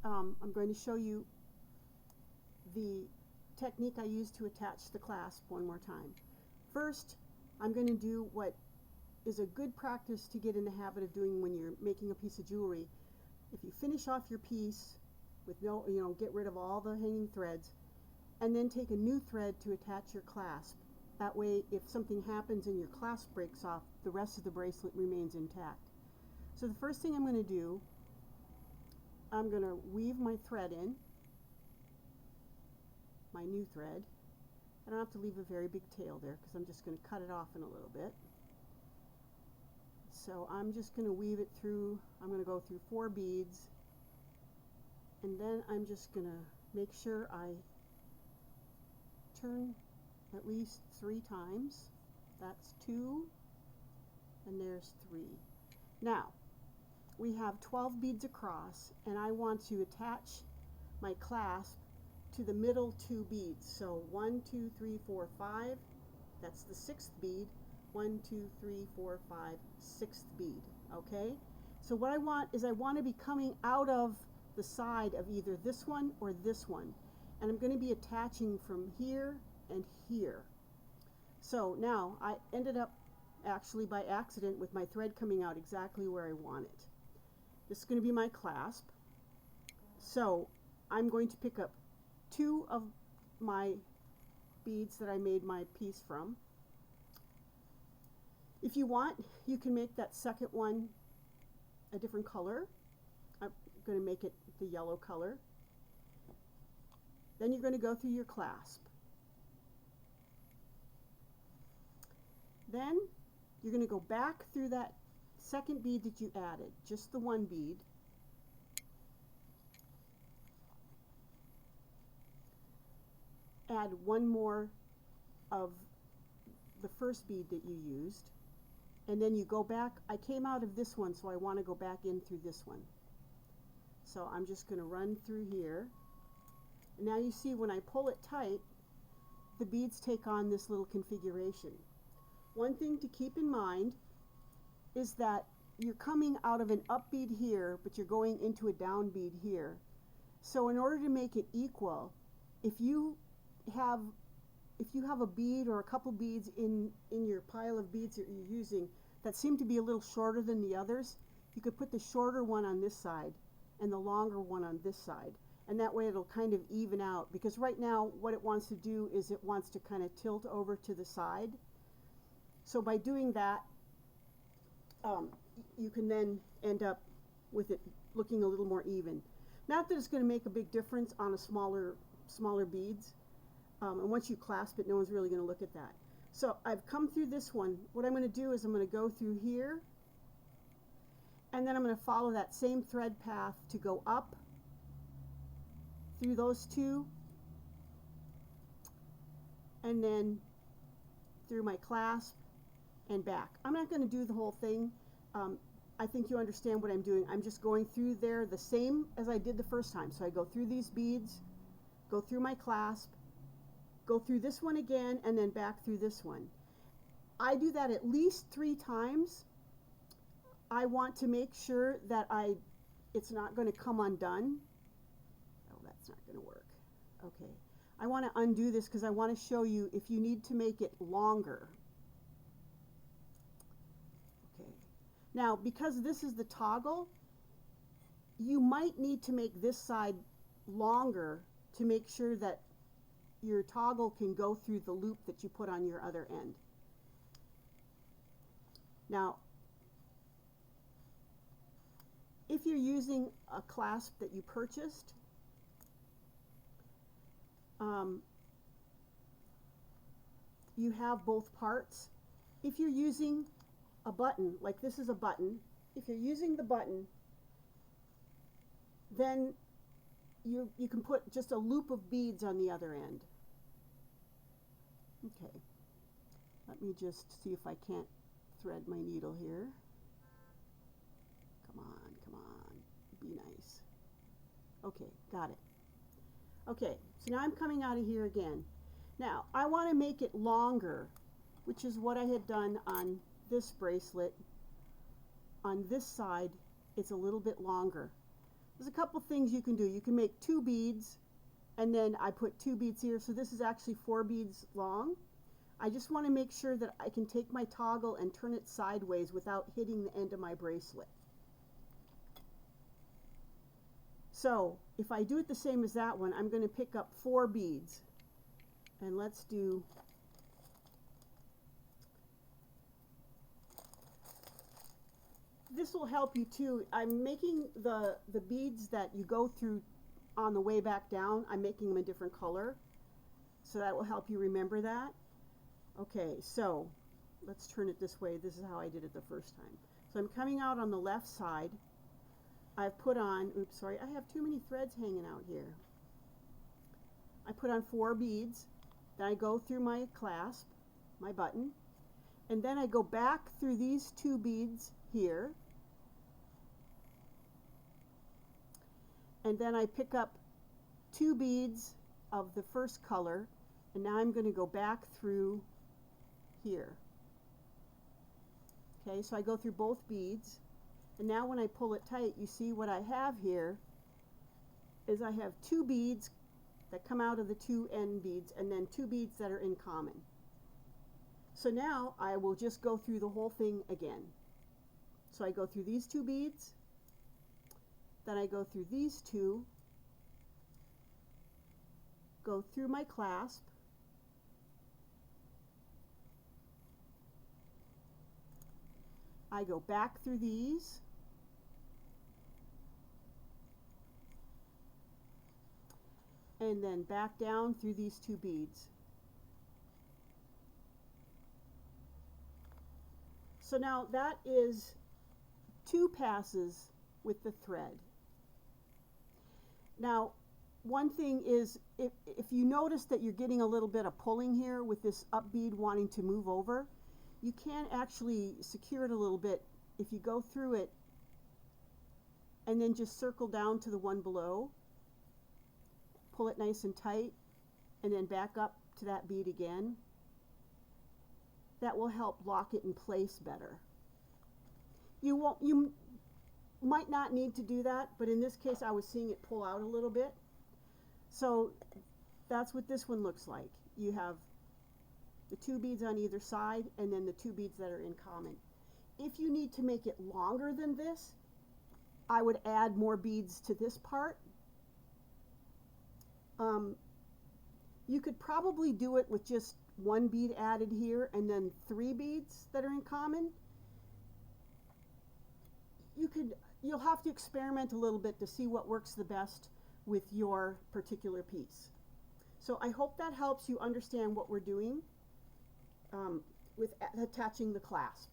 I'm going to show you the technique I use to attach the clasp one more time. First, I'm going to do what is a good practice to get in the habit of doing when you're making a piece of jewelry. If you finish off your piece with no, get rid of all the hanging threads, and then take a new thread to attach your clasp. That way, if something happens and your clasp breaks off, the rest of the bracelet remains intact. So the first thing I'm going to do, I'm going to weave my thread in, my new thread. I don't have to leave a very big tail there because I'm just going to cut it off in a little bit. So I'm just going to weave it through. I'm going to go through 4 beads, and then I'm just going to make sure I turn at least 3 times. That's 2, and there's 3. Now we have 12 beads across, and I want to attach my clasp to the middle 2 beads. So 1, 2, 3, 4, 5. That's the 6th bead. 1, 2, 3, 4, 5, 6th bead. Okay? So what I want is I want to be coming out of the side of either this one or this one. And I'm going to be attaching from here and here. So now I ended up actually by accident with my thread coming out exactly where I want it. This is going to be my clasp. So I'm going to pick up 2 of my beads that I made my piece from. If you want, you can make that second one a different color. I'm going to make it the yellow color. Then you're going to go through your clasp. Then you're going to go back through that second bead that you added, just the 1 bead. Add 1 more of the first bead that you used. And then you go back. I came out of this one, so I want to go back in through this one. So I'm just going to run through here. And now you see when I pull it tight, the beads take on this little configuration. One thing to keep in mind is that you're coming out of an up bead here, but you're going into a down bead here. So in order to make it equal, if you have a bead or a couple beads in your pile of beads that you're using that seem to be a little shorter than the others, you could put the shorter one on this side and the longer one on this side. And that way it'll kind of even out, because right now what it wants to do is it wants to kind of tilt over to the side. So by doing that, you can then end up with it looking a little more even. Not that it's going to make a big difference on a smaller beads. And once you clasp it, no one's really going to look at that. So I've come through this one. What I'm going to do is I'm going to go through here, and then I'm going to follow that same thread path to go up through those 2, and then through my clasp and back. I'm not going to do the whole thing. I think you understand what I'm doing. I'm just going through there the same as I did the first time. So I go through these beads, go through my clasp, go through this one again, and then back through this one. I do that at least 3 times. I want to make sure that it's not going to come undone. Oh, that's not going to work. Okay. I want to undo this because I want to show you if you need to make it longer. Okay. Now, because this is the toggle, you might need to make this side longer to make sure that your toggle can go through the loop that you put on your other end. Now, if you're using a clasp that you purchased, you have both parts. If you're using a button, like this is a button, if you're using the button, then you can put just a loop of beads on the other end. Okay, let me just see if I can't thread my needle here. Come on, be nice. Okay, got it. Okay, so now I'm coming out of here again. Now, I want to make it longer, which is what I had done on this bracelet. On this side, it's a little bit longer. There's a couple things you can do. You can make 2 beads, and then I put 2 beads here, so this is actually 4 beads long. I just want to make sure that I can take my toggle and turn it sideways without hitting the end of my bracelet. So if I do it the same as that one, I'm going to pick up 4 beads, and let's do this will help you too. I'm making the beads that you go through on the way back down, I'm making them a different color, so that will help you remember that. Okay, so let's turn it this way. This is how I did it the first time. So I'm coming out on the left side. I've put on, oops, sorry, I have too many threads hanging out here. I put on 4 beads, then I go through my clasp, my button, and then I go back through these 2 beads here, and then I pick up 2 beads of the first color, and now I'm going to go back through here. Okay, so I go through both beads, and now when I pull it tight, you see what I have here is I have 2 beads that come out of the 2 end beads, and then 2 beads that are in common. So now I will just go through the whole thing again. So I go through these 2 beads, then I go through these 2, go through my clasp, I go back through these, and then back down through these 2 beads. So now that is 2 passes with the thread. Now, one thing is, if you notice that you're getting a little bit of pulling here with this up bead wanting to move over, you can actually secure it a little bit if you go through it and then just circle down to the one below, pull it nice and tight, and then back up to that bead again. That will help lock it in place better. You might not need to do that, but in this case I was seeing it pull out a little bit. So that's what this one looks like. You have the 2 beads on either side, and then the 2 beads that are in common. If you need to make it longer than this, I would add more beads to this part. You could probably do it with just 1 bead added here and then 3 beads that are in common. You'll have to experiment a little bit to see what works the best with your particular piece. So I hope that helps you understand what we're doing with attaching the clasp.